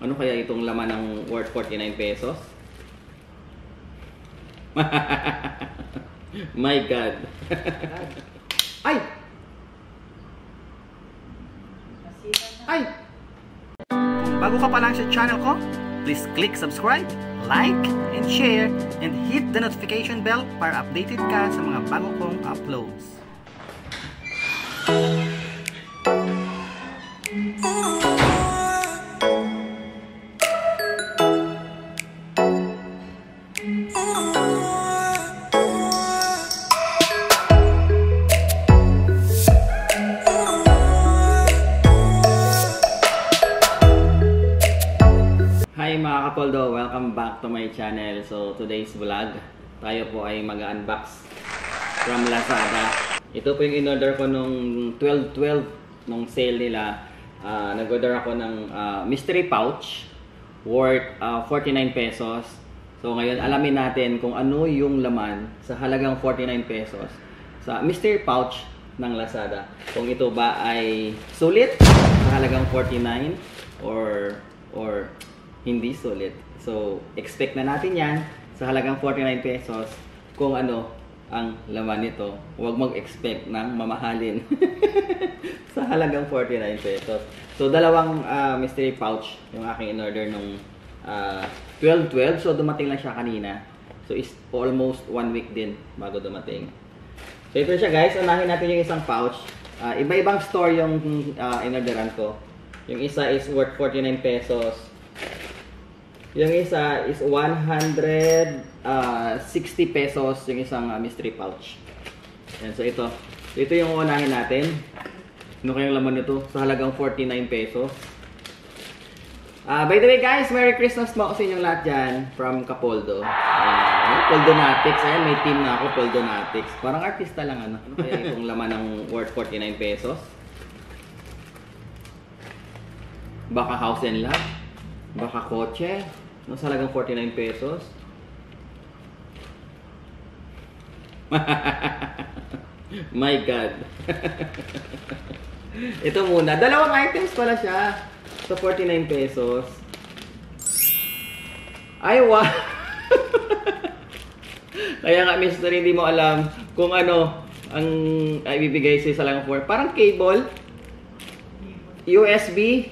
Ano kaya itong laman ng worth 49 pesos? My God. Ay! Ay! Kung bago ka pa lang sa channel ko, please click subscribe, like, and share, and hit the notification bell para updated ka sa mga bago kong uploads. Hi mga kapoldo, welcome back to my channel. So today's vlog, tayo po ay mag-unbox from Lazada. Ito po yung in-order ko nung 12/12 nung sale nila. Nag-order ako ng mystery pouch worth 49 pesos. So ngayon alamin natin kung ano yung laman sa halagang 49 pesos sa mystery pouch ng Lazada. Kung ito ba ay sulit sa halagang 49 or hindi sulit. So, expect na natin yan sa halagang 49 pesos kung ano ang laman nito. Huwag mag-expect ng mamahalin sa halagang 49 pesos. So, dalawang mystery pouch yung aking in-order nung 12/12. So, dumating lang siya kanina. So, is almost 1 week din bago dumating. So, ito siya guys. Unahin natin yung isang pouch. Iba-ibang store yung in-orderan ko. Yung isa is worth 49 pesos. Yung isa is 160 pesos yung isang mystery pouch. Yan, so ito yung unahin natin. Ano kayang laman nito sa halagang 49 pesos. By the way guys, Merry Christmas po sa inyong lahat dyan from Kapoldo. Poldonatics. Ayan, may team na ako, Poldonatics. Parang artista lang ano. Ano kaya itong laman ng worth 49 pesos? Baka house and lot? Baka kotse? No, sa halagang 49 pesos. My God. Ito muna. Dalawang items pala siya sa 49 pesos. Ay, wow. Kaya nga, mister, hindi mo alam kung ano ang ibibigay sa'yo sa halagang 4. Parang cable. USB.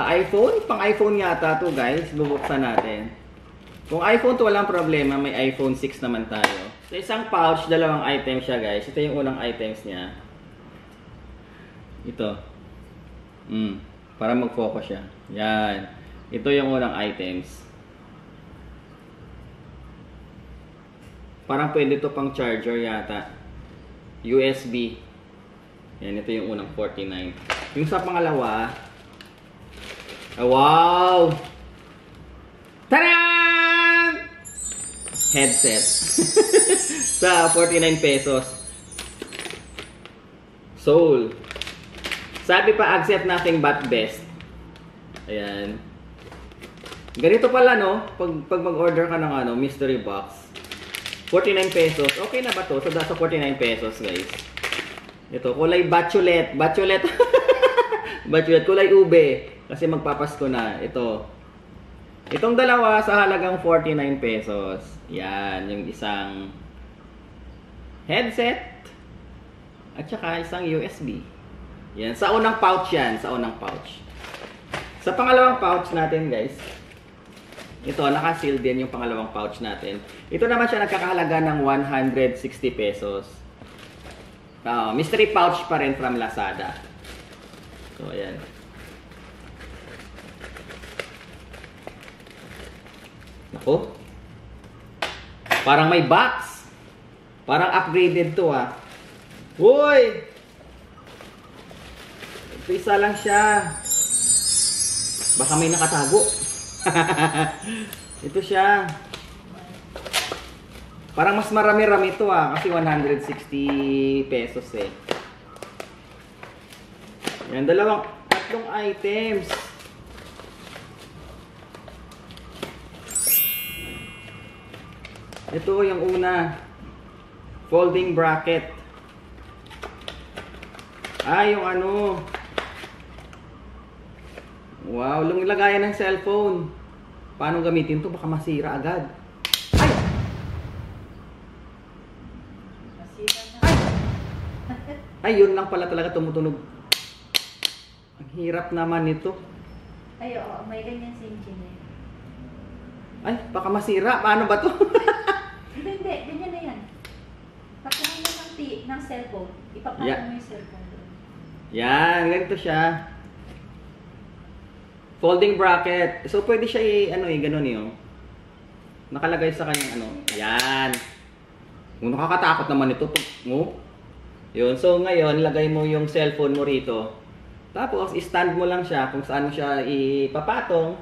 iPhone? Pang iPhone yata to guys. Bubuksan natin. Kung iPhone to walang problema. May iPhone 6 naman tayo. Sa isang pouch, dalawang items siya guys. Ito yung unang items niya. Ito. Para mag-focus siya. Yan. Ito yung unang items. Parang pwede to pang charger yata. USB. Yan. Ito yung unang 49. Yung sa pangalawa, wow! Tadaan! Headset. Sa 49 pesos. Soul. Sabi pa, accept nothing but best. Ayan. Ganito pala, no? Pag mag-order ka ng mystery box. 49 pesos. Okay na ba to? So, sa 49 pesos, guys. Ito, kulay bachulet. Bachulet. Bachulet. Kulay ube. Kasi magpapasko na. Ito. Itong dalawa sa halagang 49 pesos. Yan. Yung isang headset. At saka isang USB. Yan. Sa unang pouch yan. Sa unang pouch. Sa pangalawang pouch natin guys. Ito. Naka-seal din yung pangalawang pouch natin. Ito naman siya nagkakahalaga ng 160 pesos. Mystery pouch pa rin from Lazada. So ayan. Ako. Parang may box. Parang upgraded to ah. Uy! Ito isa lang siya. Baka may nakatago. Ito siya. Parang mas marami-rami ito ah. Kasi 160 pesos eh. Yan, tatlong items. Ito yung una. Folding bracket. Yung Wow, lagayan ng cellphone. Paano gamitin to? Baka masira agad. Ay! Masira na. Ay, yun lang pala talaga tumutunog. Ang hirap naman nito. Ay, oo, may ganyan si engineer. Ay, baka masira. Paano ba to? Hindi, ganyan na yan. Pagkain mo ng cellphone, ipapatong Yeah. mo yung cellphone doon. Yan, ganito siya. Folding bracket. So, pwede siya ganun yun. Nakalagay sa kanyang Yan. Nakakatakot naman ito. Yun. So, ngayon, lagay mo yung cellphone mo rito. Tapos, i-stand mo lang siya kung saan mo siya ipapatong.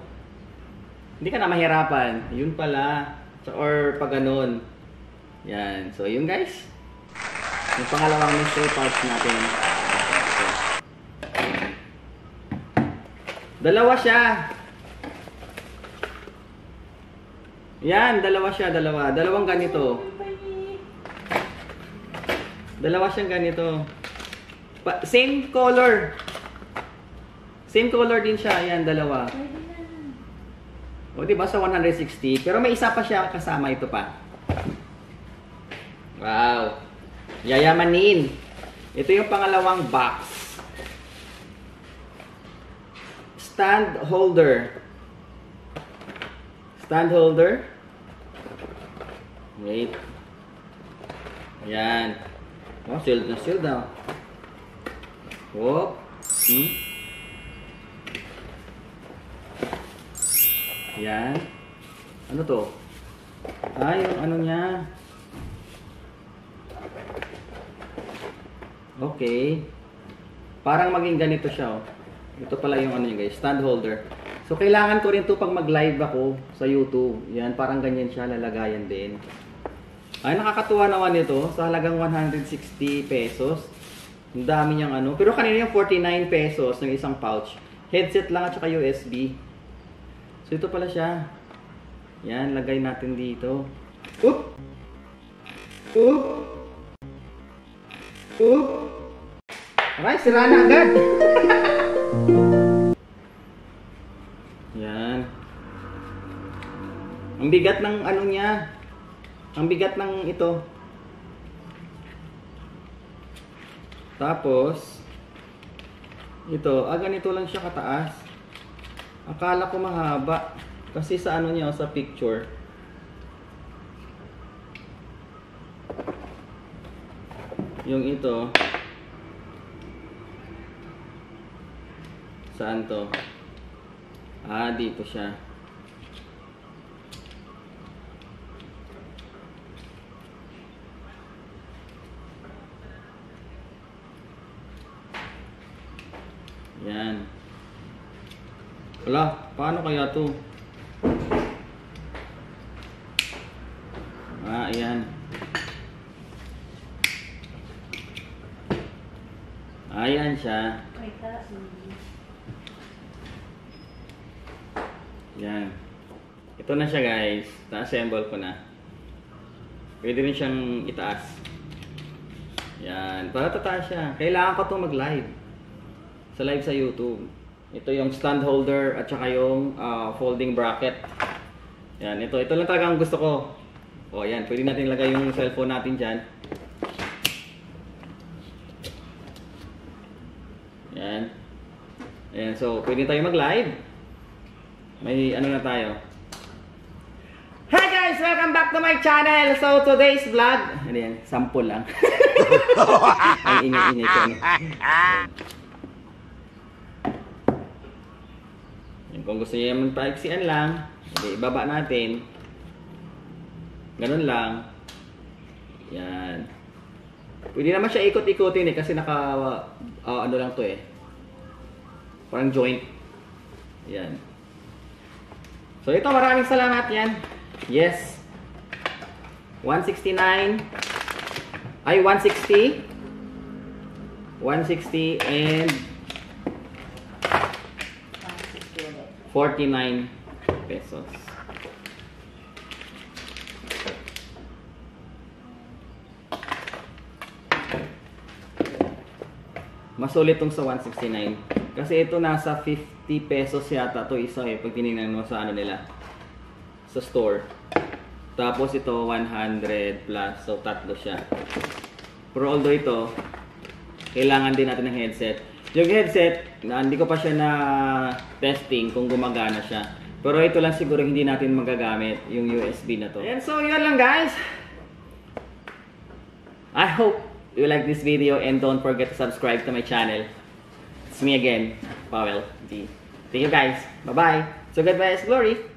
Hindi ka na mahirapan. Yun pala. Or pag ganun. Yan. So, yun guys. Yung pangalawang mystery pouch natin. Dalawa siya. Yan, dalawa siya, dalawa. Dalawang ganito. Dalawa siyang ganito. Same color. Same color din siya. Yan, dalawa. O, diba sa 160? Pero may isa pa siya kasama, ito pa. Wow. Yayamanin. Ito yung pangalawang box. Stand holder. Stand holder. Wait. Ayan. Oh, sealed na, sealed na. Whoop. Ayan. Ano to? Ah, yung ano niya. Okay. Parang maging ganito siya, oh. Ito pala yung ano niya, guys, stand holder. So, kailangan ko rin to pag mag-live ako sa YouTube. Yan, parang ganyan siya, lalagayan din. Ay, nakakatuwa naman ito. Sa halagang 160 pesos. Ang dami niyang ano. Pero kanina yung 49 pesos ng isang pouch. Headset lang at saka USB. So, ito pala siya. Yan, lagay natin dito. Oop! Oop! Oop! Aray, sira na agad! Yan. Ang bigat ng ano niya. Ang bigat ng ito. Tapos, ito, ganito lang siya kataas. Akala ko mahaba. Kasi sa ano niya, sa picture. Yung ito. Saan to? Dito siya. Yan. Wala, paano kaya to? Ayan. Ayan siya. Yan. Ito na siya, guys. Na-assemble ko na. Pwede rin siyang itaas. Yan. Para tataas siya. Kailangan ko itong mag-live. Sa live sa YouTube. Ito yung stand holder at saka yung folding bracket. Yan. Ito lang talaga ang gusto ko. O, yan. Pwede natin ilagay yung cellphone natin dyan. Yan. Ayan. So, pwede tayo mag-live. May ano na tayo. Hi guys! Welcome back to my channel! So today's vlog, ano yan, sample lang. Ang ingay-ingay ko. Yan, kung gusto niyo yung paiksian lang, ibaba natin. Ganun lang. Yan. Pwede naman siya ikot-ikotin kasi naka, ano lang to parang joint. Yan. So ito, maraming salamat yan. Yes. 169. Ay, 160. 160 and 49 pesos. Masulit tong sa 169. Kasi ito nasa 50 pesos yata to isa eh. Pag tinignan mo sa ano nila. Sa store. Tapos ito 100 plus. So tatlo siya. Pero although ito, kailangan din natin ng headset. Yung headset, hindi ko pa siya na testing kung gumagana siya. Pero ito lang siguro hindi natin magagamit yung USB na to. And so yun lang guys. I hope you like this video and don't forget to subscribe to my channel. It's me again, Powell G. Thank you guys. Bye-bye. So God bless. Glory.